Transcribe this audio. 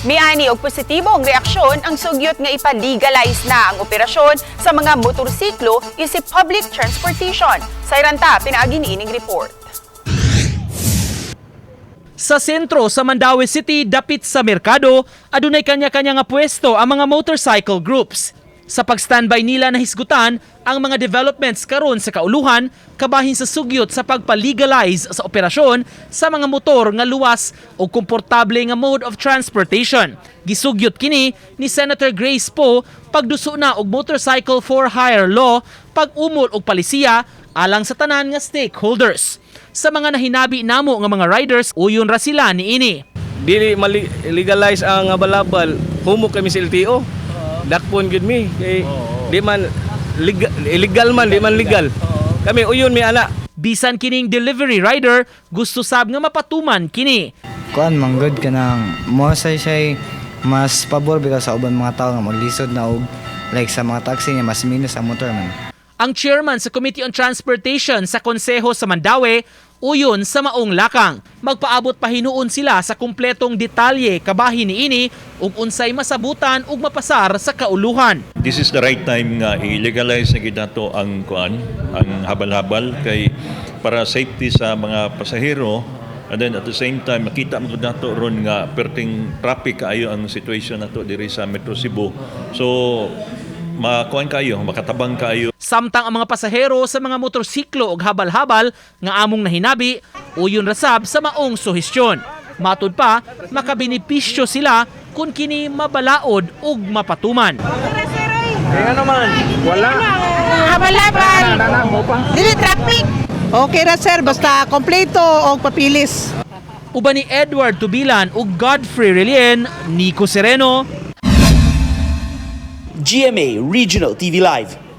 Miani og positibong reaksyon ang sugyot nga ipa-legalize na ang operasyon sa mga motorsiklo isip public transportation. Sa iranta, pinaagi niining report. Sa sentro sa Mandaue City, dapit sa merkado, adunay kanya-kanya nga pwesto ang mga motorcycle groups. Sa pag-standby nila na hisgutan ang mga developments karon sa kauluhan kabahin sa sugyot sa pagpa-legalize sa operasyon sa mga motor nga luwas o komportable nga mode of transportation. Gisugyot kini ni Senator Grace Poe pagduso na og motorcycle for hire law pag-umol og palisiya alang sa tanan nga stakeholders. Sa mga nahinabi namo nga mga riders, uyon ra sila niini. Dili legalize ang balabal, humok kami sa LTO. Dakpon gud mi kay di man illegal man, di man legal. Kami uyon mi ana. Bisan kining delivery rider, gusto sab nga mapatuman kini. Kuan manggod ka nang mo say mas pabor bitaw sa uban mga tao nga maglisod na og like sa mga taxi nga mas minus ang motor man. Ang chairman sa Committee on Transportation sa Konseho sa Mandaue, uyon sa maong lakang. Magpaabot pa hinuon sila sa kumpletong detalye kabahin niini ug unsay masabutan ug mapasar sa kauluhan. This is the right time nga i-legalize na gid nato ang habal-habal kay para safety sa mga pasahero, and then at the same time makita mo nato ron nga perting traffic kaayo ang situation nato diri sa Metro Cebu. So makuan kayo, makatabang kayo. Samtang ang mga pasahero sa mga motorsiklo ug habal-habal nga among nahinabi, uyon rasab sa maong suhestyon. Matud pa, makabenepisyo sila kung kini mabalaod ug mapatuman. Ano man? Wala. Habal-habal. Dili traffic. Okay ra sir, basta kompleto o papilis. Uban ni Edward Tubilan ug Godfrey Relien, Nico Sereno, GMA Regional TV Live.